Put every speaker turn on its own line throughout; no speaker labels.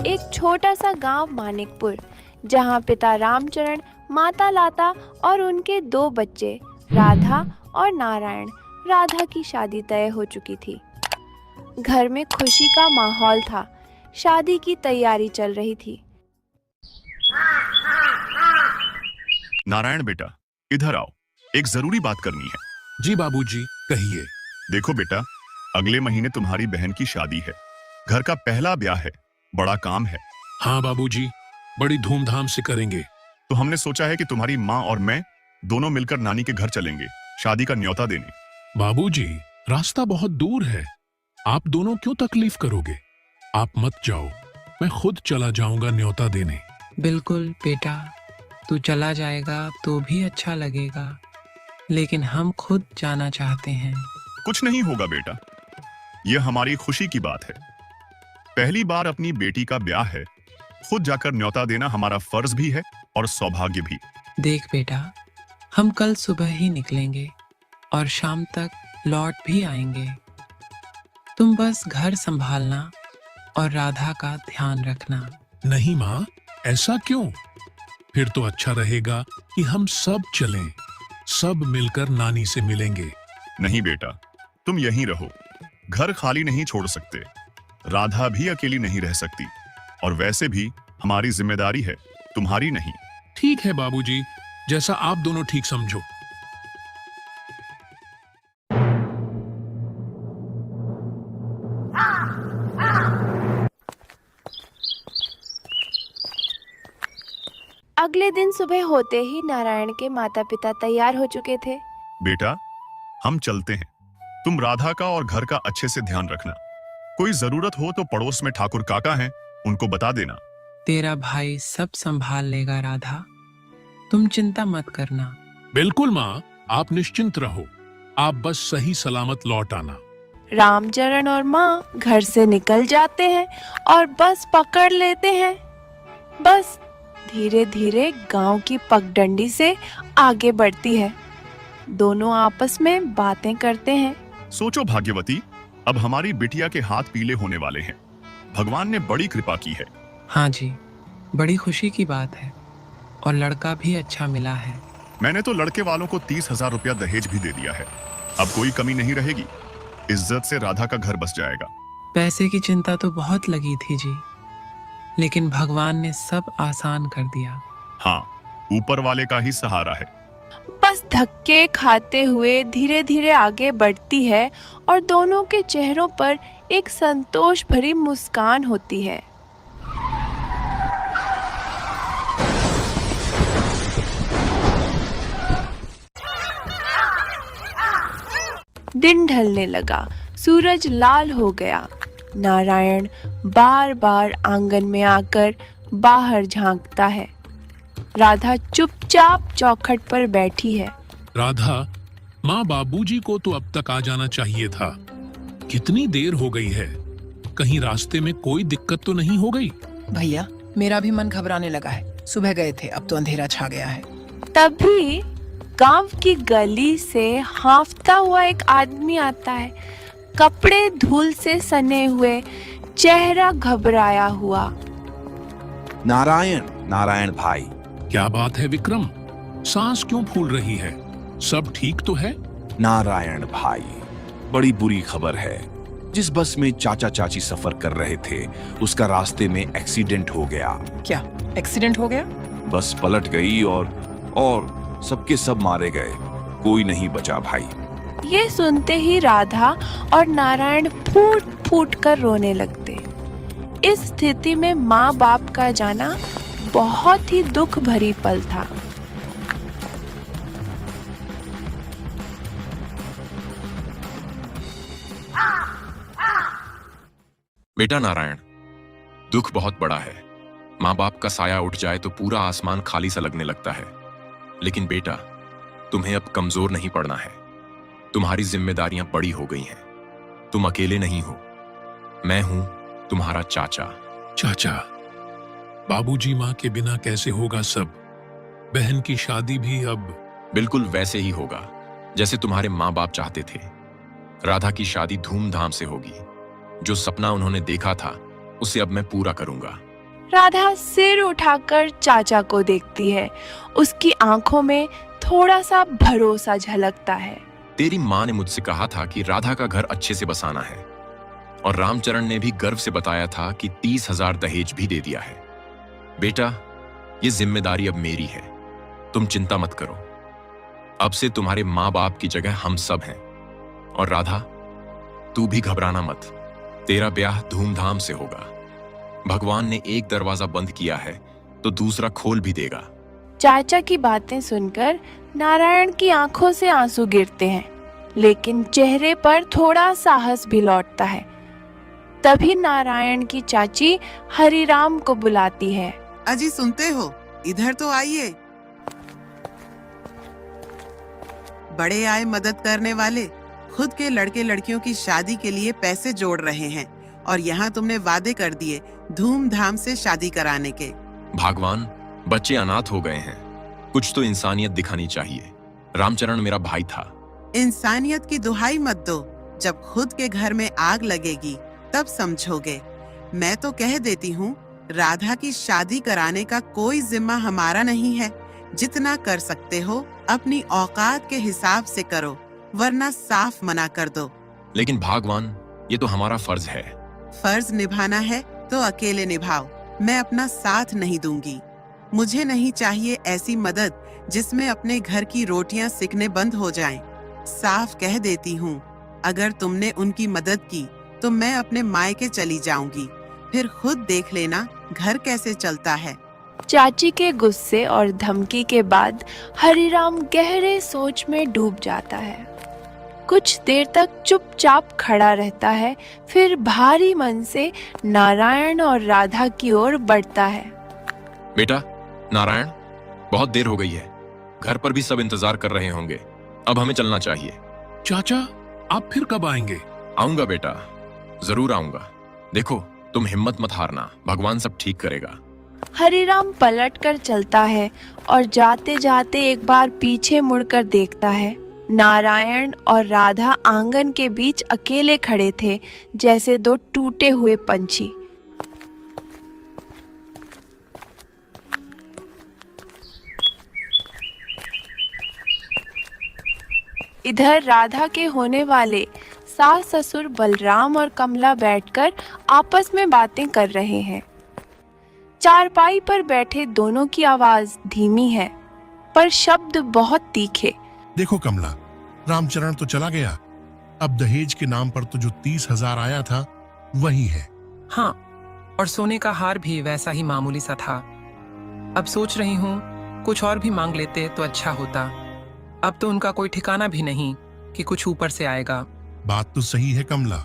एक छोटा सा गांव मानिकपुर, जहां पिता रामचरण, माता लाता और उनके दो बच्चे राधा और नारायण। राधा की शादी तय हो चुकी थी। घर में खुशी का माहौल था। शादी की तैयारी चल रही थी।
नारायण बेटा, इधर आओ, एक जरूरी बात करनी है।
जी बाबूजी, कहिए।
देखो बेटा, अगले महीने तुम्हारी बहन की शादी है। घर का पहला ब्याह है, बड़ा काम है।
हाँ बाबूजी, बड़ी धूमधाम से करेंगे।
तो हमने सोचा है कि तुम्हारी माँ और मैं दोनों मिलकर नानी के घर चलेंगे शादी का न्योता देने।
बाबूजी, रास्ता बहुत दूर है, आप दोनों क्यों तकलीफ करोगे? आप मत जाओ, मैं खुद चला जाऊंगा न्योता देने।
बिल्कुल बेटा, तू चला जाएगा तो भी अच्छा लगेगा, लेकिन हम खुद जाना चाहते हैं।
कुछ नहीं होगा बेटा, यह हमारी खुशी की बात है। पहली बार अपनी बेटी का ब्याह है, खुद जाकर न्योता देना हमारा फर्ज भी है और सौभाग्य भी।
देख बेटा, हम कल सुबह ही निकलेंगे और शाम तक लौट भी आएंगे। तुम बस घर संभालना और राधा का ध्यान रखना।
नहीं माँ, ऐसा क्यों? फिर तो अच्छा रहेगा कि हम सब चलें, सब मिलकर नानी से मिलेंगे।
नहीं बेटा, तुम यहीं रहो, घर खाली नहीं छोड़ सकते। राधा भी अकेली नहीं रह सकती, और वैसे भी हमारी जिम्मेदारी है, तुम्हारी नहीं।
ठीक है बाबूजी, जैसा आप दोनों ठीक समझो।
अगले दिन सुबह होते ही नारायण के माता पिता तैयार हो चुके थे।
बेटा, हम चलते हैं। तुम राधा का और घर का अच्छे से ध्यान रखना। कोई जरूरत हो तो पड़ोस में ठाकुर काका हैं, उनको बता देना।
तेरा भाई सब संभाल लेगा राधा, तुम चिंता मत करना।
बिल्कुल माँ, आप निश्चिंत रहो, आप बस सही सलामत लौट आना।
रामचरण और माँ घर से निकल जाते हैं और बस पकड़ लेते हैं। बस धीरे धीरे गांव की पगडंडी से आगे बढ़ती है। दोनों आपस में बातें करते हैं।
सोचो भाग्यवती, अब हमारी बिटिया के हाथ पीले होने वाले हैं। भगवान ने बड़ी कृपा की है।
हाँ जी, बड़ी खुशी की बात है, और लड़का भी अच्छा मिला है।
मैंने तो लड़के वालों को 30,000 रुपया दहेज भी दे दिया है। अब कोई कमी नहीं रहेगी। इज्जत से राधा का घर बस जाएगा।
पैसे की चिंता तो बहुत लगी थी जी, लेकिन भगवान ने सब आसान कर दिया।
हाँ, ऊपर वाले का ही सहारा है।
बस धक्के खाते हुए धीरे धीरे आगे बढ़ती है और दोनों के चेहरों पर एक संतोष भरी मुस्कान होती है। दिन ढलने लगा, सूरज लाल हो गया। नारायण बार बार आंगन में आकर बाहर झांकता है। राधा चुपचाप चौखट पर बैठी है।
राधा, माँ बाबूजी को तो अब तक आ जाना चाहिए था। कितनी देर हो गई है, कहीं रास्ते में कोई दिक्कत तो नहीं हो गई?
भैया, मेरा भी मन घबराने लगा है। सुबह गए थे, अब तो अंधेरा छा गया है।
तभी गांव की गली से हांफता हुआ एक आदमी आता है, कपड़े धूल से सने हुए, चेहरा घबराया हुआ।
नारायण, नारायण भाई।
क्या बात है विक्रम, सांस क्यों फूल रही है? सब ठीक तो है?
नारायण भाई, बड़ी बुरी खबर है। जिस बस में चाचा चाची सफर कर रहे थे, उसका रास्ते में एक्सीडेंट हो गया।
क्या एक्सीडेंट हो गया?
बस पलट गई और सबके सब मारे गए, कोई नहीं बचा भाई।
ये सुनते ही राधा और नारायण फूट फूट कर रोने लगते। इस स्थिति में माँ बाप का जाना बहुत ही दुख भरी पल था।
बेटा नारायण, दुख बहुत बड़ा है। माँ बाप का साया उठ जाए तो पूरा आसमान खाली सा लगने लगता है। लेकिन बेटा, तुम्हें अब कमजोर नहीं पड़ना है। तुम्हारी जिम्मेदारियां बड़ी हो गई हैं। तुम अकेले नहीं हो, मैं हूं तुम्हारा चाचा।
चाचा, बाबूजी माँ के बिना कैसे होगा सब? बहन की शादी भी अब
बिल्कुल वैसे ही होगा जैसे तुम्हारे माँ बाप चाहते थे। राधा की शादी धूमधाम से होगी। जो सपना उन्होंने देखा था उसे अब मैं पूरा करूंगा।
राधा सिर उठाकर चाचा को देखती है। उसकी आंखों में थोड़ा सा भरोसा झलकता है।
तेरी माँ ने मुझसे कहा था कि राधा का घर अच्छे से बसाना है, और रामचरण ने भी गर्व से बताया था कि 30,000 दहेज भी दे दिया है। बेटा, ये जिम्मेदारी अब मेरी है, तुम चिंता मत करो। अब से तुम्हारे माँ बाप की जगह हम सब हैं। और राधा, तू भी घबराना मत, तेरा ब्याह धूमधाम से होगा। भगवान ने एक दरवाजा बंद किया है तो दूसरा खोल भी देगा।
चाचा की बातें सुनकर नारायण की आंखों से आंसू गिरते हैं, लेकिन चेहरे पर थोड़ा साहस भी लौटता है। तभी नारायण की चाची हरिराम को बुलाती है।
अजी सुनते हो, इधर तो आइए। बड़े आए मदद करने वाले, खुद के लड़के लड़कियों की शादी के लिए पैसे जोड़ रहे हैं, और यहाँ तुमने वादे कर दिए धूमधाम से शादी कराने के।
भगवान, बच्चे अनाथ हो गए हैं, कुछ तो इंसानियत दिखानी चाहिए। रामचरण मेरा भाई था।
इंसानियत की दुहाई मत दो, जब खुद के घर में आग लगेगी तब समझोगे। मैं तो कह देती हूँ, राधा की शादी कराने का कोई जिम्मा हमारा नहीं है। जितना कर सकते हो अपनी औकात के हिसाब से करो, वरना साफ मना कर दो।
लेकिन भगवान, ये तो हमारा फर्ज है।
फर्ज निभाना है तो अकेले निभाओ, मैं अपना साथ नहीं दूंगी। मुझे नहीं चाहिए ऐसी मदद जिसमें अपने घर की रोटियां सिकने बंद हो जाएं। साफ कह देती हूँ, अगर तुमने उनकी मदद की तो मैं अपने मायके चली जाऊंगी, फिर खुद देख लेना घर कैसे चलता है।
चाची के गुस्से और धमकी के बाद हरिराम गहरे सोच में डूब जाता है। कुछ देर तक चुपचाप खड़ा रहता है, फिर भारी मन से नारायण और राधा की ओर बढ़ता है।
बेटा नारायण, बहुत देर हो गई है, घर पर भी सब इंतजार कर रहे होंगे, अब हमें चलना चाहिए।
चाचा, आप फिर कब आएंगे?
आऊंगा बेटा, जरूर आऊंगा। देखो, तुम हिम्मत मत हारना, भगवान सब ठीक करेगा।
हरिराम पलट कर चलता है और जाते जाते एक बार पीछे मुड़कर देखता है। नारायण और राधा आंगन के बीच अकेले खड़े थे, जैसे दो टूटे हुए पंछी। इधर राधा के होने वाले सास ससुर बलराम और कमला बैठकर आपस में बातें कर रहे हैं। चारपाई पर बैठे दोनों की आवाज धीमी है, पर शब्द बहुत तीखे।
देखो कमला, रामचरण तो चला गया, अब दहेज के नाम पर तो जो 30,000 आया था वही है।
हाँ, और सोने का हार भी वैसा ही मामूली सा था। अब सोच रही हूँ कुछ और भी मांग लेते तो अच्छा होता। अब तो उनका कोई ठिकाना भी नहीं कि कुछ ऊपर से आएगा।
बात तो सही है कमला,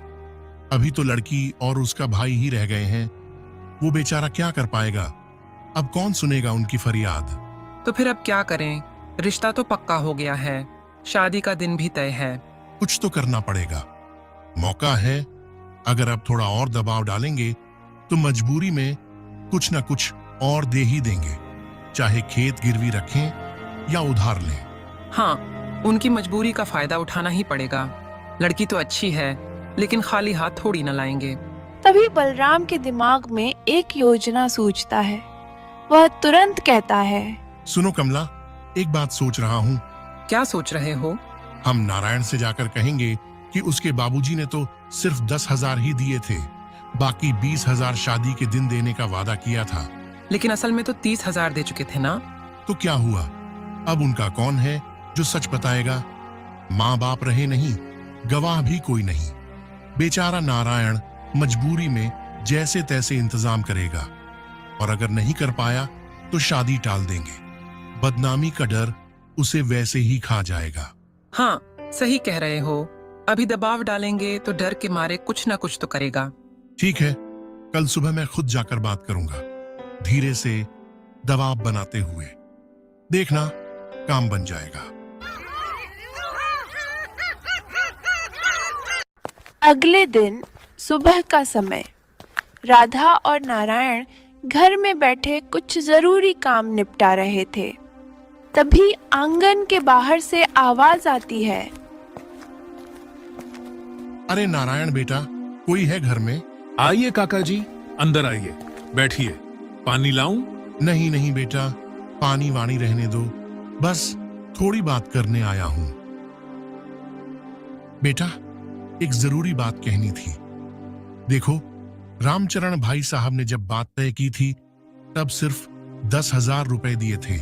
अभी तो लड़की और उसका भाई ही रह गए हैं, वो बेचारा क्या कर पाएगा? अब कौन सुनेगा उनकी फरियाद?
तो फिर अब क्या करें? रिश्ता तो पक्का हो गया है, शादी का दिन भी तय है।
कुछ तो करना पड़ेगा, मौका है। अगर अब थोड़ा और दबाव डालेंगे तो मजबूरी में कुछ न कुछ और दे ही देंगे, चाहे खेत गिरवी रखें या उधार लें।
हाँ, उनकी मजबूरी का फायदा उठाना ही पड़ेगा। लड़की तो अच्छी है, लेकिन खाली हाथ थोड़ी न लाएंगे।
तभी बलराम के दिमाग में एक योजना सूझता है। वह तुरंत कहता है,
सुनो कमला, एक बात सोच रहा हूँ।
क्या सोच रहे हो?
हम नारायण से जाकर कहेंगे कि उसके बाबूजी ने तो सिर्फ 10,000 ही दिए थे, बाकी 20,000 शादी के दिन देने का वादा किया था।
लेकिन असल में तो 30,000 दे चुके थे ना।
तो क्या हुआ? अब उनका कौन है जो सच बताएगा? माँ बाप रहे नहीं, गवाह भी कोई नहीं। बेचारा नारायण मजबूरी में जैसे तैसे इंतजाम करेगा, और अगर नहीं कर पाया तो शादी टाल देंगे। बदनामी का डर उसे वैसे ही खा जाएगा।
हाँ, सही कह रहे हो। अभी दबाव डालेंगे तो डर के मारे कुछ ना कुछ तो करेगा।
ठीक है, कल सुबह मैं खुद जाकर बात करूंगा, धीरे से दबाव बनाते हुए। देखना, काम बन जाएगा।
अगले दिन सुबह का समय, राधा और नारायण घर में बैठे कुछ जरूरी काम निपटा रहे थे। तभी आंगन के बाहर से आवाज आती है।
अरे नारायण बेटा, कोई है घर में?
आइए काका जी, अंदर आइए, बैठिए। पानी लाऊं?
नहीं नहीं बेटा, पानी वाणी रहने दो, बस थोड़ी बात करने आया हूं। बेटा, एक जरूरी बात कहनी थी। देखो, रामचरण भाई साहब ने जब बात तय की थी तब सिर्फ 10,000 रुपए दिए थे,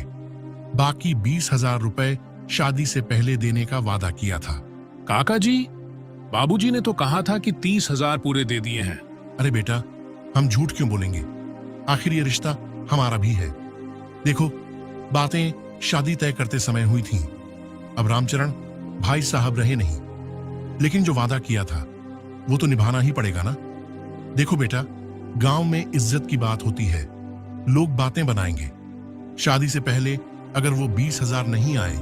बाकी 20,000 रुपए शादी से पहले देने का वादा किया था।
काका जी, बाबूजी ने तो कहा था कि 30,000 पूरे दे दिए हैं।
अरे बेटा, हम झूठ क्यों बोलेंगे? आखिर ये रिश्ता हमारा भी है। देखो, बातें शादी तय करते समय हुई थीं। अब रामचरण भाई साहब रहे नहीं, लेकिन जो वादा किया था वो तो निभाना ही पड़ेगा ना। देखो बेटा, गांव में इज्जत की बात होती है, लोग बातें बनाएंगे। शादी से पहले अगर वो 20,000 नहीं आए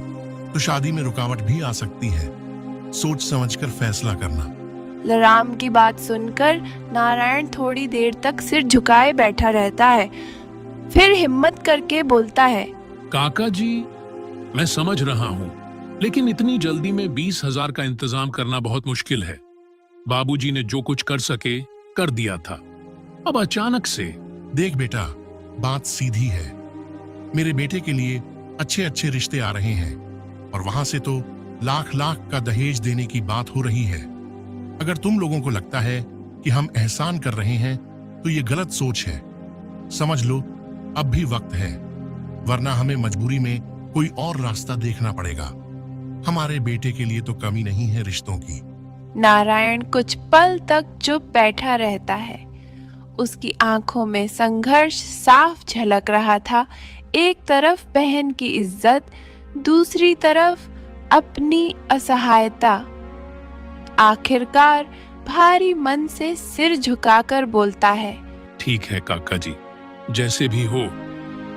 तो शादी में रुकावट भी आ सकती है। सोच समझकर फैसला करना।
राम की बात सुनकर नारायण थोड़ी देर तक सिर झुकाए बैठा रहता है, फिर हिम्मत करके बोलता है,
काका जी, मैं समझ रहा हूं, लेकिन इतनी जल्दी में 20,000 का इंतजाम करना बहुत मुश्किल है। बाबूजी ने जो कुछ कर सके कर दिया था, अब अचानक से।
देख बेटा, बात सीधी है। मेरे बेटे के लिए अच्छे अच्छे रिश्ते आ रहे हैं और वहां से तो लाख लाख का दहेज देने की बात हो रही है। अगर तुम लोगों को लगता है कि हम एहसान कर रहे हैं तो ये गलत सोच है। समझ लो, अब भी वक्त है, वरना हमें मजबूरी में कोई और रास्ता देखना पड़ेगा। हमारे बेटे के लिए तो कमी नहीं है रिश्तों की।
नारायण कुछ पल तक चुप बैठा रहता है। उसकी आंखों में संघर्ष साफ झलक रहा था। एक तरफ बहन की इज्जत, दूसरी तरफ अपनी असहायता। आखिरकार भारी मन से सिर झुकाकर बोलता है,
ठीक है काका जी, जैसे भी हो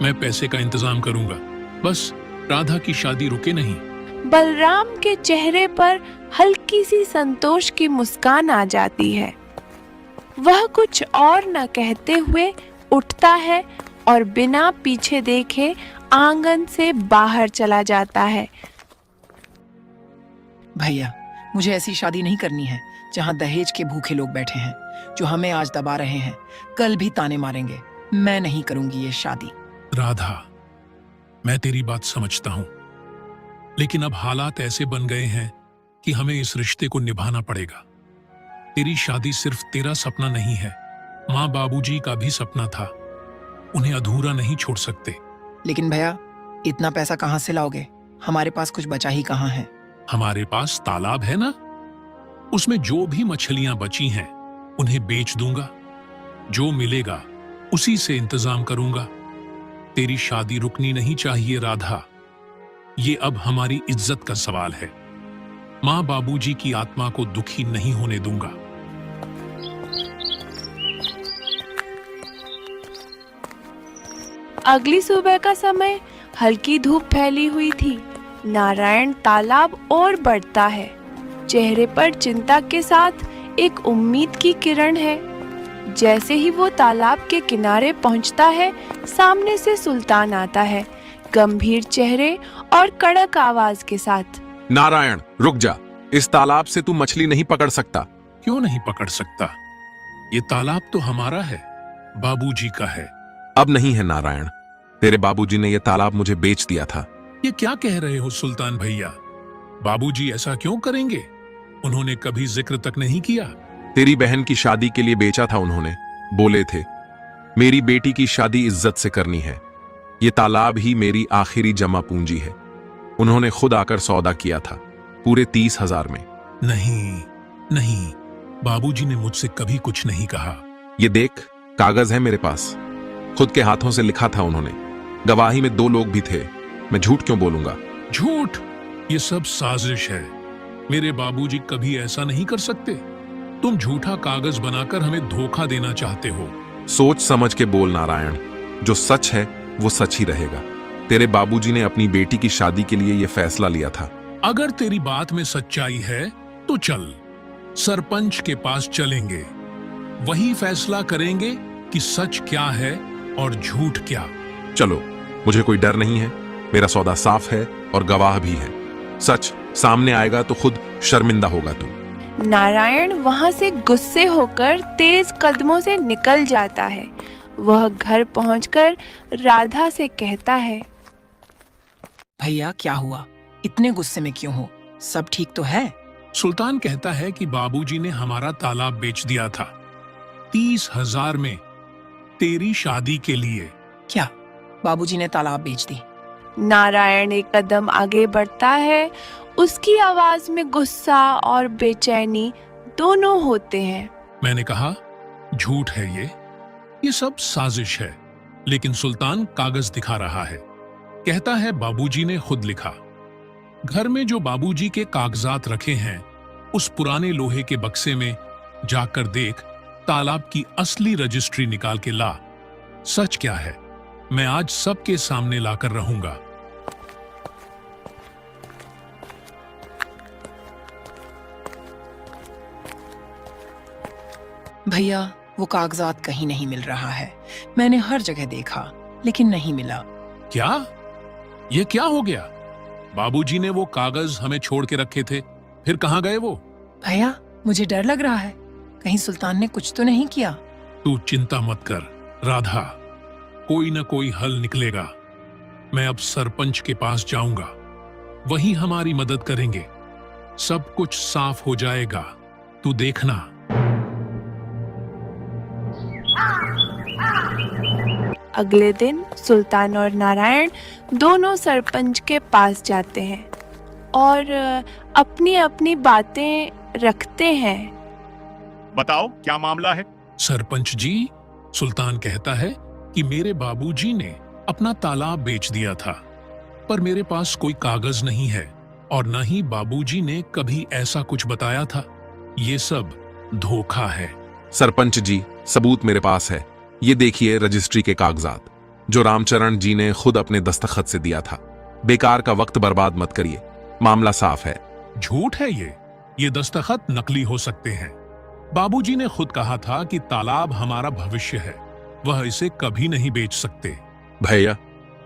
मैं पैसे का इंतजाम करूंगा, बस राधा की शादी रुके नहीं।
बलराम के चेहरे पर हल्की सी संतोष की मुस्कान आ जाती है। वह कुछ और न कहते हुए उठता है और बिना पीछे देखे आंगन से बाहर चला जाता है।
भैया, मुझे ऐसी शादी नहीं करनी है जहां दहेज के भूखे लोग बैठे हैं, जो हमें आज दबा रहे हैं, कल भी ताने मारेंगे। मैं नहीं करूंगी ये शादी।
राधा, मैं तेरी बात समझता हूं, लेकिन अब हालात ऐसे बन गए हैं कि हमें इस रिश्ते को निभाना पड़ेगा। तेरी शादी सिर्फ तेरा सपना नहीं है, माँ बाबूजी का भी सपना था। उन्हें अधूरा नहीं छोड़ सकते।
लेकिन भैया, इतना पैसा कहाँ से लाओगे? हमारे पास कुछ बचा ही कहाँ है।
हमारे पास तालाब है ना, उसमें जो भी मछलियां बची हैं उन्हें बेच दूंगा। जो मिलेगा उसी से इंतजाम करूंगा। तेरी शादी रुकनी नहीं चाहिए राधा, ये अब हमारी इज्जत का सवाल है। माँ बाबूजी की आत्मा को दुखी नहीं होने दूंगा।
अगली सुबह का समय, हल्की धूप फैली हुई थी। नारायण तालाब और बढ़ता है। चेहरे पर चिंता के साथ एक उम्मीद की किरण है। जैसे ही वो तालाब के किनारे पहुंचता है, सामने से सुल्तान आता है, गंभीर चेहरे और कड़क आवाज के साथ।
नारायण, रुक जा, इस तालाब से तू मछली नहीं पकड़ सकता।
क्यों नहीं पकड़ सकता? ये तालाब तो हमारा है, बाबूजी का है।
अब नहीं है नारायण, तेरे बाबूजी ने यह तालाब मुझे बेच दिया था।
ये क्या कह रहे हो सुल्तान भैया? बाबूजी ऐसा क्यों करेंगे? उन्होंने कभी जिक्र तक नहीं किया।
तेरी बहन की शादी के लिए बेचा था उन्होंने। बोले थे मेरी बेटी की शादी इज्जत से करनी है, ये तालाब ही मेरी आखिरी जमा पूंजी है। उन्होंने खुद आकर सौदा किया था, पूरे 30,000 में।
नहीं नहीं, बाबूजी ने मुझसे कभी कुछ नहीं कहा।
ये देख, कागज है मेरे पास, खुद के हाथों से लिखा था उन्होंने। गवाही में 2 लोग भी थे। मैं झूठ क्यों बोलूंगा?
झूठ? ये सब साजिश है। मेरे बाबूजी कभी ऐसा नहीं कर सकते। तुम झूठा कागज बनाकर हमें धोखा देना चाहते हो।
सोच समझ के बोल नारायण, जो सच है वो सच ही रहेगा। तेरे बाबूजी ने अपनी बेटी की शादी के लिए यह फैसला लिया था।
अगर तेरी बात में सच्चाई है तो चल, सरपंच के पास चलेंगे, वही फैसला करेंगे कि सच क्या है और झूठ क्या।
चलो, मुझे कोई डर नहीं है, मेरा सौदा साफ है और गवाह भी है। सच सामने आएगा तो खुद शर्मिंदा होगा तू।
नारायण वहां से गुस्से होकर तेज कदमों से निकल जाता है। वह घर पहुंचकर राधा से कहता है,
भैया क्या हुआ? इतने गुस्से में क्यों हो? सब ठीक तो है?
सुल्तान कहता है कि बाबूजी ने हमारा तालाब बेच दिया था 30,000 में तेरी शादी के लिए।
क्या बाबूजी ने तालाब बेच दी?
नारायण एक कदम आगे बढ़ता है। उसकी आवाज में गुस्सा और बेचैनी दोनों होते हैं।
मैंने कहा झूठ है ये सब साजिश है। लेकिन सुल्तान कागज दिखा रहा है, कहता है बाबूजी ने खुद लिखा। घर में जो बाबूजी के कागजात रखे हैं उस पुराने लोहे के बक्से में जाकर देख, तालाब की असली रजिस्ट्री निकाल के ला। सच क्या है मैं आज सबके सामने लाकर रहूंगा।
भैया वो कागजात कहीं नहीं मिल रहा है। मैंने हर जगह देखा लेकिन नहीं मिला।
क्या ये क्या हो गया? बाबूजी ने वो कागज हमें छोड़ के रखे थे, फिर कहां गए वो?
भैया मुझे डर लग रहा है, कहीं सुल्तान ने कुछ तो नहीं किया।
तू चिंता मत कर राधा, कोई न कोई हल निकलेगा। मैं अब सरपंच के पास जाऊंगा, वही हमारी मदद करेंगे। सब कुछ साफ हो जाएगा, तू देखना।
अगले दिन सुल्तान और नारायण दोनों सरपंच के पास जाते हैं और अपनी अपनी बातें रखते हैं।
बताओ क्या मामला है?
सरपंच जी, सुल्तान कहता है कि मेरे बाबूजी ने अपना तालाब बेच दिया था, पर मेरे पास कोई कागज नहीं है और न ही बाबूजी ने कभी ऐसा कुछ बताया था। ये सब धोखा है।
सरपंच जी, सबूत मेरे पास है। ये देखिए रजिस्ट्री के कागजात जो रामचरण जी ने खुद अपने दस्तखत से दिया था। बेकार का वक्त बर्बाद मत करिए, मामला साफ है।
झूठ है ये दस्तखत नकली हो सकते हैं। बाबूजी ने खुद कहा था कि तालाब हमारा भविष्य है, वह इसे कभी नहीं बेच सकते।
भैया,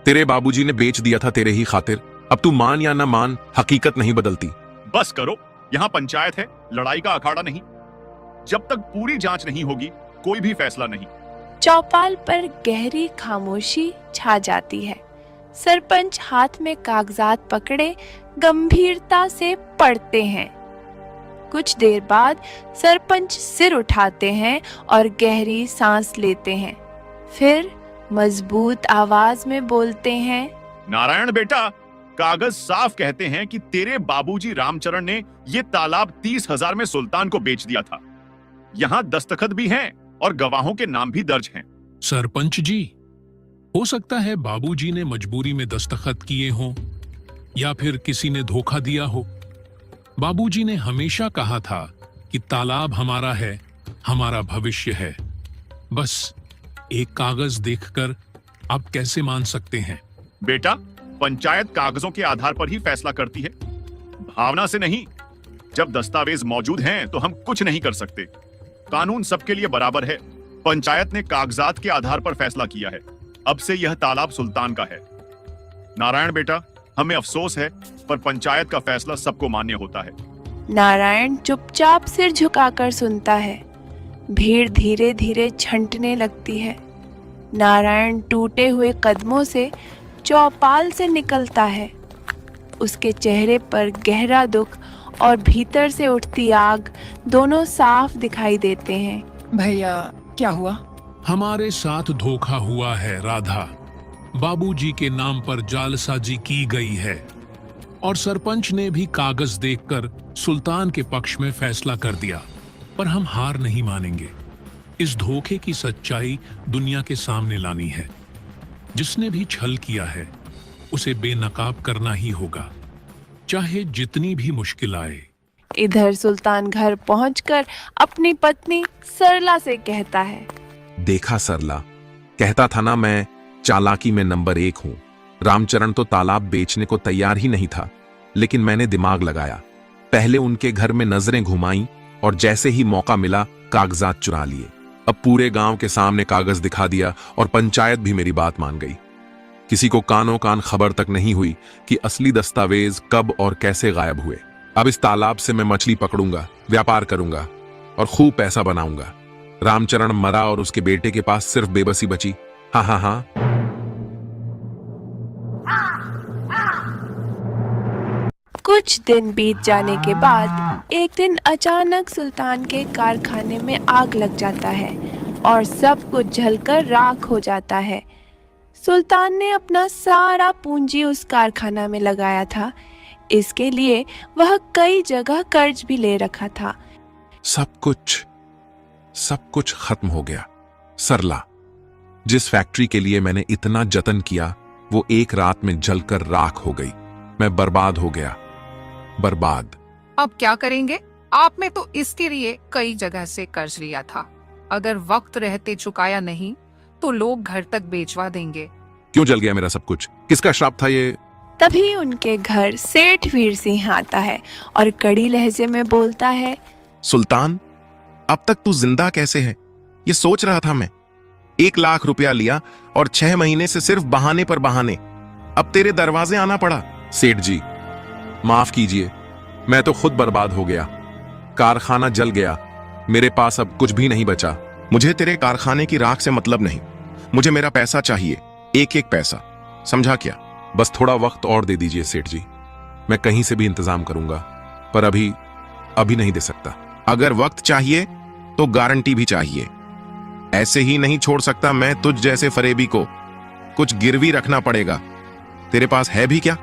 तेरे बाबूजी ने बेच दिया था तेरे ही खातिर। अब तू मान या ना मान, हकीकत नहीं बदलती।
बस करो, यहाँ पंचायत है, लड़ाई का अखाड़ा नहीं। जब तक पूरी जांच नहीं होगी कोई भी फैसला नहीं।
चौपाल पर गहरी खामोशी छा जाती है। सरपंच हाथ में कागजात पकड़े गंभीरता से पढ़ते हैं। कुछ देर बाद सरपंच सिर उठाते हैं और गहरी सांस लेते हैं। फिर मजबूत आवाज में बोलते हैं,
नारायण बेटा, कागज साफ कहते हैं कि तेरे बाबूजी रामचरण ने ये तालाब 30,000 में सुल्तान को बेच दिया था। यहाँ दस्तखत भी हैं और गवाहों के नाम भी दर्ज हैं।
सरपंच जी, हो सकता है बाबूजी ने मजबूरी में दस्तखत किए हों या फिर किसी ने धोखा दिया हो। बाबूजी ने हमेशा कहा था कि तालाब हमारा है, हमारा भविष्य है। बस एक कागज देखकर आप कैसे मान सकते हैं?
बेटा, पंचायत कागजों के आधार पर ही फैसला करती है, भावना से नहीं। जब दस्तावेज मौजूद हैं तो हम कुछ नहीं कर सकते। कानून सबके लिए बराबर है। पंचायत ने कागजात के आधार पर फैसला किया है। अब से यह तालाब सुल्तान का है। नारायण बेटा, हमें अफसोस है, पर पंचायत का फैसला सबको मान्य होता है।
नारायण चुपचाप सिर झुकाकर सुनता है। भीड़ धीरे धीरे छंटने लगती है। नारायण टूटे हुए कदमों से चौपाल से निकलता है। उसके चेहरे पर गहरा दुख और भीतर से उठती आग दोनों साफ दिखाई देते हैं।
भैया क्या हुआ?
हमारे साथ धोखा हुआ है राधा। बाबूजी के नाम पर जालसाजी की गई है और सरपंच ने भी कागज देखकर सुल्तान के पक्ष में फैसला कर दिया। पर हम हार नहीं मानेंगे। इस धोखे की सच्चाई दुनिया के सामने लानी है। जिसने भी छल किया है उसे बेनकाब करना ही होगा, चाहे जितनी भी मुश्किल आए।
इधर सुल्तान घर पहुंचकर अपनी पत्नी सरला से कहता है,
देखा सरला, कहता था ना मैं चालाकी में नंबर 1 हूं। रामचरण तो तालाब बेचने को तैयार ही नहीं था, लेकिन मैंने दिमाग लगाया। पहले उनके घर में नजरें घुमाई और जैसे ही मौका मिला कागजात चुरा लिए। अब पूरे गांव के सामने कागज दिखा दिया और पंचायत भी मेरी बात मान गई। किसी को कानों कान खबर तक नहीं हुई कि असली दस्तावेज कब और कैसे गायब हुए। अब इस तालाब से मैं मछली पकड़ूंगा, व्यापार करूंगा और खूब पैसा बनाऊंगा। रामचरण मरा और उसके बेटे के पास सिर्फ बेबसी बची। हाँ हाँ हाँ।
कुछ दिन बीत जाने के बाद एक दिन अचानक सुल्तान के कारखाने में आग लग जाता है और सब कुछ जलकर राख हो जाता है। सुल्तान ने अपना सारा पूंजी उस कारखाना में लगाया था। इसके लिए वह कई जगह कर्ज भी ले रखा था।
सब कुछ खत्म हो गया। सरला, जिस फैक्ट्री के लिए मैंने इतना जतन किया वो एक रात में जलकर राख हो गई। मैं बर्बाद हो गया, बर्बाद।
अब क्या करेंगे? आपने तो इसके लिए कई जगह से कर्ज लिया था। अगर वक्त रहते चुकाया नहीं तो लोग घर तक बेचवा देंगे।
क्यों जल गया मेरा सब कुछ? किसका श्राप था ये?
तभी उनके घर सेठ वीर सिंह आता है और कड़ी लहजे में बोलता है,
सुल्तान, अब तक तू जिंदा कैसे है ये सोच रहा था मैं। 1 लाख रुपया लिया और 6 महीने से सिर्फ बहाने पर बहाने अब तेरे दरवाजे आना पड़ा। सेठ जी, माफ कीजिए, मैं तो खुद बर्बाद हो गया। कारखाना जल गया, मेरे पास अब कुछ भी नहीं बचा। मुझे तेरे कारखाने की राख से मतलब नहीं, मुझे मेरा पैसा चाहिए, एक एक पैसा, समझा क्या? बस थोड़ा वक्त और दे दीजिए सेठ जी, मैं कहीं से भी इंतजाम करूंगा, पर अभी नहीं दे सकता। अगर वक्त चाहिए तो गारंटी भी चाहिए। ऐसे ही नहीं छोड़ सकता मैं तुझ जैसे फरेबी को। कुछ गिरवी रखना पड़ेगा। तेरे पास है भी क्या?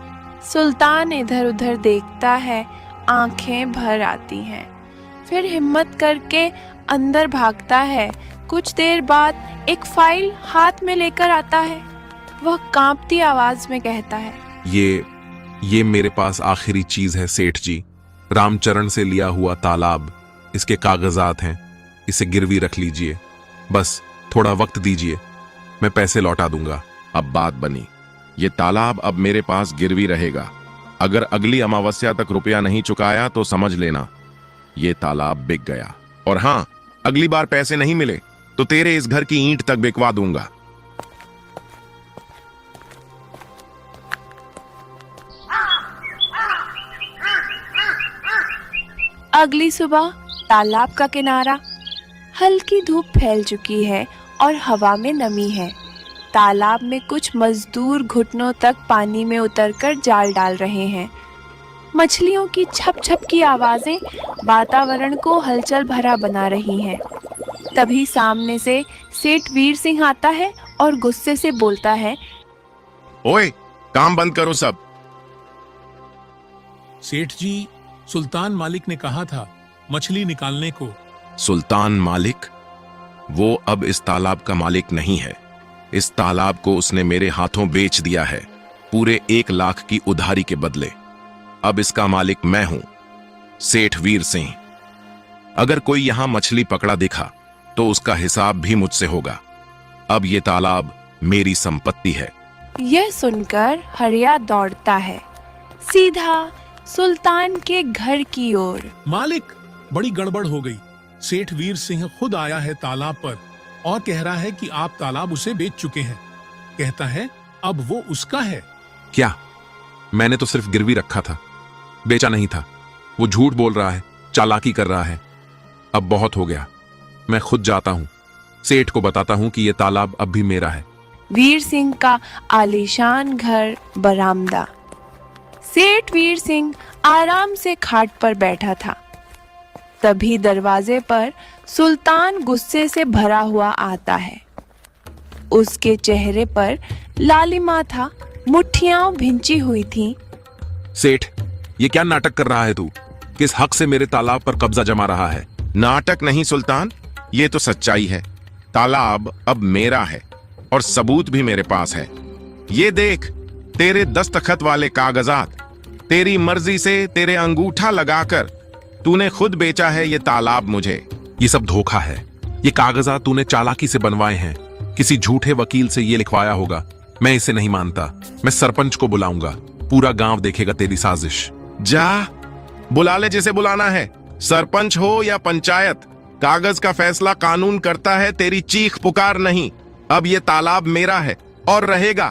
सुल्तान इधर उधर देखता है, आंखें भर आती हैं। फिर हिम्मत करके अंदर भागता है। कुछ देर बाद एक फाइल हाथ में लेकर आता है। वह कांपती आवाज में कहता है,
ये मेरे पास आखिरी चीज है सेठ जी। रामचरण से लिया हुआ तालाब, इसके कागजात हैं, इसे गिरवी रख लीजिए। बस थोड़ा वक्त दीजिए, मैं पैसे लौटा दूंगा।
अब बात बनी, ये तालाब अब मेरे पास गिरवी रहेगा। अगर अगली अमावस्या तक रुपया नहीं चुकाया तो समझ लेना ये तालाब बिक गया। और हाँ, अगली बार पैसे नहीं मिले तो तेरे इस घर की ईंट तक बिकवा दूंगा।
अगली सुबह तालाब का किनारा, हल्की धूप फैल चुकी है और हवा में नमी है। तालाब में कुछ मजदूर घुटनों तक पानी में उतरकर जाल डाल रहे हैं। मछलियों की छप छप की आवाजें वातावरण को हलचल भरा बना रही हैं। तभी सामने से सेठ वीर सिंह आता है और गुस्से से बोलता है,
ओए, काम बंद करो सब।
सेठ जी, सुल्तान मालिक ने कहा था मछली निकालने को।
सुल्तान मालिक? वो अब इस तालाब का मालिक नहीं है। इस तालाब को उसने मेरे हाथों बेच दिया है, पूरे 1 लाख की उधारी के बदले। अब इसका मालिक मैं हूं, सेठ वीर सिंह। अगर कोई यहां मछली पकड़ा दिखा तो उसका हिसाब भी मुझसे होगा। अब ये तालाब मेरी संपत्ति है।
यह सुनकर हरिया दौड़ता है सीधा सुल्तान के घर की ओर।
मालिक, बड़ी गड़बड़ हो गई। सेठ वीर सिंह खुद आया है तालाब पर और कह रहा है कि आप तालाब उसे बेच चुके हैं। कहता है अब वो उसका है।
क्या? मैंने तो सिर्फ गिरवी रखा था, बेचा नहीं था। वो झूठ बोल रहा है, चालाकी कर रहा है। अब बहुत हो गया, मैं खुद जाता हूं, सेठ को बताता हूं कि यह तालाब अब भी मेरा है।
वीर सिंह का आलीशान घर बरामदा। सेठ वीर सिंह आराम से खाट पर बैठा था। तभी दरवाजे पर सुल्तान गुस्से से भरा हुआ आता है। उसके चेहरे पर लालिमा था, मुट्ठियां भिंची हुई थीं।
सेठ, ये क्या नाटक कर रहा है तू? किस हक से मेरे तालाब पर कब्जा जमा रहा है?
नाटक नहीं सुल्तान, ये तो सच्चाई है। तालाब अब मेरा है और सबूत भी मेरे पास है। ये देख, तेरे दस्तखत वाले कागजात। तेरी मर्जी से तेरे अंगूठा लगाकर तूने खुद बेचा है ये तालाब मुझे।
ये सब धोखा है। ये कागजात तूने चालाकी से बनवाए हैं। किसी झूठे वकील से ये लिखवाया होगा। मैं इसे नहीं मानता। मैं सरपंच को बुलाऊंगा, पूरा गांव देखेगा तेरी साजिश।
जा, बुला ले जिसे बुलाना है, सरपंच हो या पंचायत। कागज का फैसला कानून करता है, तेरी चीख पुकार नहीं। अब ये तालाब मेरा है और रहेगा।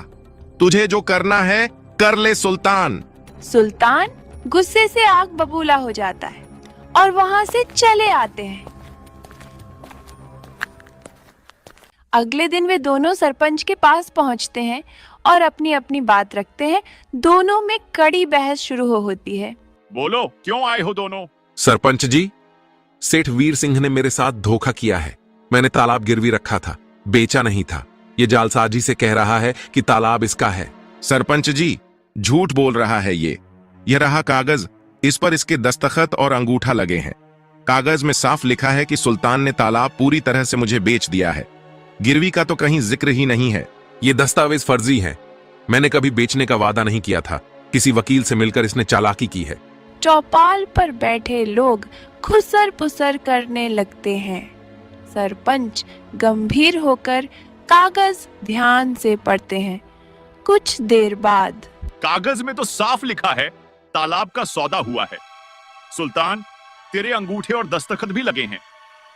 तुझे जो करना है कर ले सुल्तान।
सुल्तान गुस्से से आग बबूला हो जाता है और वहां से चले आते हैं। अगले दिन वे दोनों सरपंच के पास पहुंचते हैं और अपनी अपनी बात रखते हैं। दोनों में कड़ी बहस शुरू होती है।
बोलो, क्यों आए हो दोनों?
सरपंच जी, सेठ वीर सिंह ने मेरे साथ धोखा किया है। मैंने तालाब गिरवी रखा था, बेचा नहीं था। ये जालसाजी से कह रहा है कि तालाब इसका है।
सरपंच जी, झूठ बोल रहा है ये रहा कागज, इस पर इसके दस्तखत और अंगूठा लगे हैं। कागज में साफ लिखा है कि सुल्तान ने तालाब पूरी तरह से मुझे बेच दिया है। गिरवी का तो कहीं जिक्र ही नहीं है।
ये दस्तावेज फर्जी हैं। मैंने कभी बेचने का वादा नहीं किया था। किसी वकील से मिलकर इसने चालाकी की है।
चौपाल पर बैठे लोग खुसर पुसर करने लगते हैं। सरपंच गंभीर होकर कागज ध्यान से पढ़ते हैं। कुछ देर बाद
कागज में तो साफ लिखा है तालाब का सौदा हुआ है। सुल्तान, तेरे अंगूठे और दस्तखत भी लगे हैं।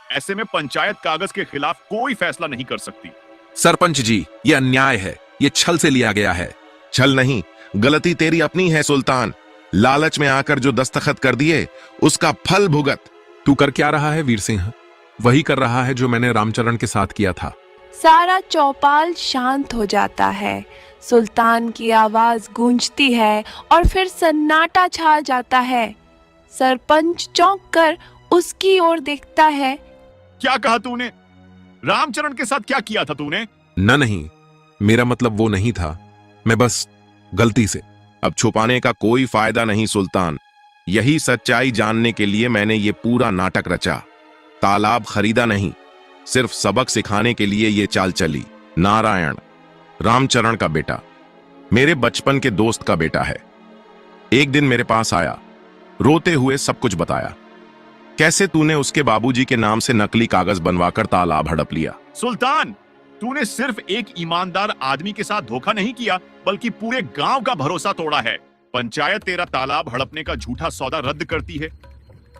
ऐसे में पंचायत कागज के खिलाफ कोई फैसला नहीं कर सकती।
सरपंच जी, ये अन्याय है। ये छल से लिया गया है।
छल नहीं, गलती तेरी अपनी है सुल्तान। लालच में आकर जो दस्तखत कर दिए उसका फल भुगत।
तू कर क्या रहा है वीर सिंह? वही कर रहा है जो मैंने रामचरण के साथ किया था।
सारा चौपाल शांत हो जाता है। सुल्तान की आवाज गूंजती है और फिर सन्नाटा छा जाता है। सरपंच चौंक कर उसकी ओर देखता है।
क्या कहा तूने? रामचरण के साथ क्या किया था तूने?
नहीं, मेरा मतलब वो नहीं था। मैं बस गलती से।
अब छुपाने का कोई फायदा नहीं सुल्तान। यही सच्चाई जानने के लिए मैंने ये पूरा नाटक रचा। तालाब खरीदा नहीं, सिर्फ सबक सिखाने के लिए ये चाल चली। नारायण, रामचरण का बेटा, मेरे बचपन के दोस्त का बेटा है। एक दिन मेरे पास आया, रोते हुए सब कुछ बताया। कैसे तूने उसके बाबूजी के नाम से नकली कागज बनवाकर तालाब हड़प लिया।
सुल्तान, तूने सिर्फ एक ईमानदार आदमी के साथ धोखा नहीं किया, बल्कि पूरे गांव का भरोसा तोड़ा है। पंचायत तेरा तालाब हड़पने का झूठा सौदा रद्द करती है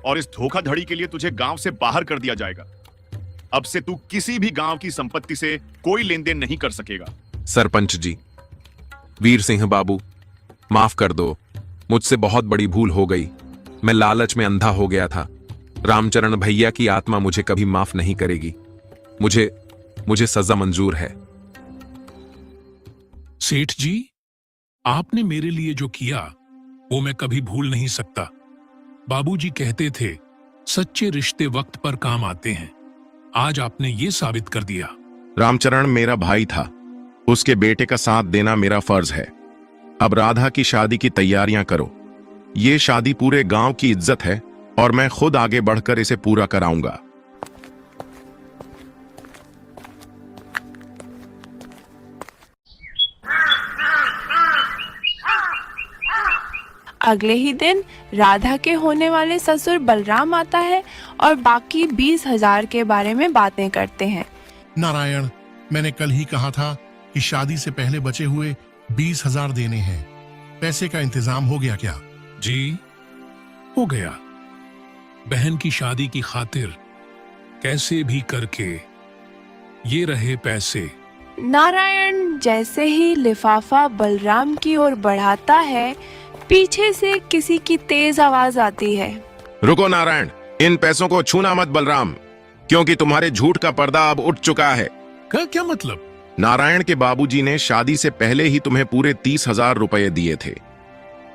और इस धोखाधड़ी के लिए तुझे गांव से बाहर कर दिया जाएगा। अब से तू किसी भी गांव की संपत्ति से कोई लेन देन नहीं कर सकेगा।
सरपंच जी, वीर सिंह बाबू, माफ कर दो। मुझसे बहुत बड़ी भूल हो गई। मैं लालच में अंधा हो गया था। रामचरण भैया की आत्मा मुझे कभी माफ नहीं करेगी। मुझे सजा मंजूर है।
सेठ जी, आपने मेरे लिए जो किया वो मैं कभी भूल नहीं सकता। बाबूजी कहते थे सच्चे रिश्ते वक्त पर काम आते हैं। आज आपने ये साबित कर दिया।
रामचरण मेरा भाई था, उसके बेटे का साथ देना मेरा फर्ज है। अब राधा की शादी की तैयारियां करो। ये शादी पूरे गांव की इज्जत है और मैं खुद आगे बढ़कर इसे पूरा कराऊंगा।
अगले ही दिन राधा के होने वाले ससुर बलराम आता है और बाकी 20,000 के बारे में बातें करते हैं।
नारायण, मैंने कल ही कहा था कि शादी से पहले बचे हुए 20,000 देने हैं। पैसे का इंतजाम हो गया क्या?
जी, हो गया। बहन की शादी की खातिर कैसे भी करके ये रहे पैसे।
नारायण जैसे ही लिफाफा बलराम की ओर बढ़ाता है, पीछे से किसी की तेज आवाज आती है।
रुको नारायण, इन पैसों को छूना मत बलराम, क्योंकि तुम्हारे झूठ का पर्दा अब उठ चुका है।
क्या मतलब?
नारायण के बाबूजी ने शादी से पहले ही तुम्हें पूरे 30,000 रुपए दिए थे।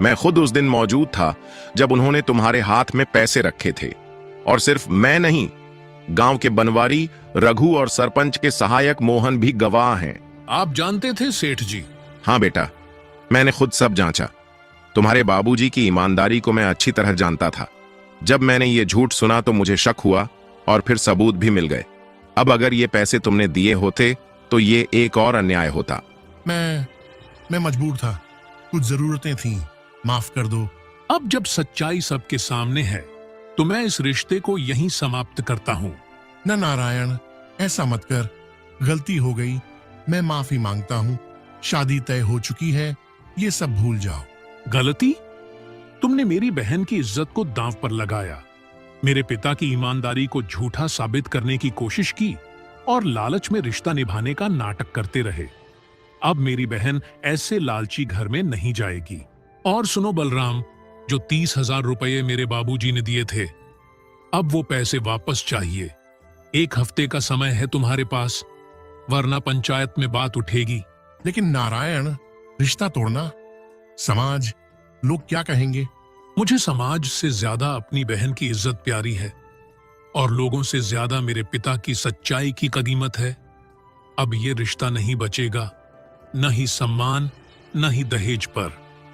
मैं खुद उस दिन मौजूद था जब उन्होंने तुम्हारे हाथ में पैसे रखे थे। और सिर्फ मैं नहीं, गांव के बनवारी रघु और सरपंच के सहायक मोहन भी गवाह हैं।
आप जानते थे सेठ जी?
हाँ बेटा, मैंने खुद सब जांचा। तुम्हारे बाबूजी की ईमानदारी को मैं अच्छी तरह जानता था। जब मैंने ये झूठ सुना तो मुझे शक हुआ और फिर सबूत भी मिल गए। अब अगर ये पैसे तुमने दिए होते तो ये एक और अन्याय होता।
मैं मजबूर था, कुछ जरूरतें थीं, माफ कर दो।
अब जब सच्चाई सबके सामने है तो मैं इस रिश्ते को यहीं समाप्त करता हूँ।
न नारायण, ऐसा मत कर। गलती हो गई, मैं माफी मांगता हूँ। शादी तय हो चुकी है, ये सब भूल जाओ।
गलती? तुमने मेरी बहन की इज्जत को दांव पर लगाया, मेरे पिता की ईमानदारी को झूठा साबित करने की कोशिश की और लालच में रिश्ता निभाने का नाटक करते रहे। अब मेरी बहन ऐसे लालची घर में नहीं जाएगी। और सुनो बलराम, जो 30,000 रुपये मेरे बाबूजी ने दिए थे, अब वो पैसे वापस चाहिए। 1 हफ्ते का समय है तुम्हारे पास। वरना पंचायत में बात उठेगी।
लेकिन नारायण, रिश्ता तोड़ना, समाज, लोग क्या कहेंगे?
मुझे समाज से ज्यादा अपनी बहन की इज्जत प्यारी है और लोगों से ज्यादा मेरे पिता की सच्चाई की कीमत है। अब ये रिश्ता नहीं बचेगा, न ही सम्मान, न ही दहेज पर।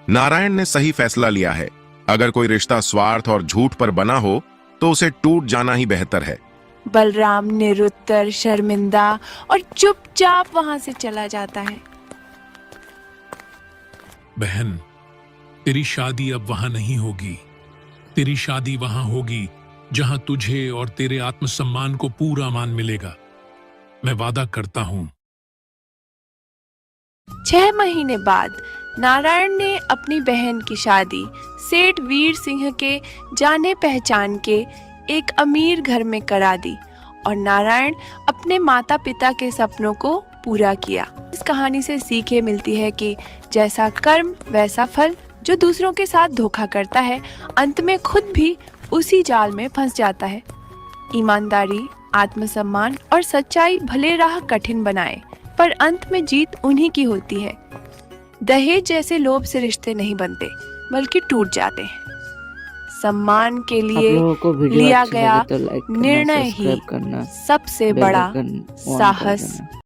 नारायण ने सही फैसला लिया है। अगर कोई रिश्ता स्वार्थ और झूठ पर बना हो तो उसे टूट जाना ही बेहतर है।
बलराम निरुत्तर, शर्मिंदा और चुपचाप वहां से चला जाता है।
बहन, तेरी शादी अब वहां नहीं होगी। तेरी शादी वहां होगी जहां तुझे और तेरे आत्मसम्मान को पूरा मान मिलेगा। मैं वादा करता हूं।
6 महीने बाद नारायण ने अपनी बहन की शादी सेठ वीर सिंह के जाने पहचान के एक अमीर घर में करा दी और नारायण अपने माता पिता के सपनों को पूरा किया। इस कहानी से सीखें मिलती है कि जैसा कर्म वैसा फल। जो दूसरों के साथ धोखा करता है अंत में खुद भी उसी जाल में फंस जाता है। ईमानदारी, आत्मसम्मान और सच्चाई भले राह कठिन बनाए, पर अंत में जीत उन्हीं की होती है। दहेज जैसे लोभ से रिश्ते नहीं बनते, बल्कि टूट जाते हैं। सम्मान के लिए लिया गया निर्णय ही सबसे बड़ा साहस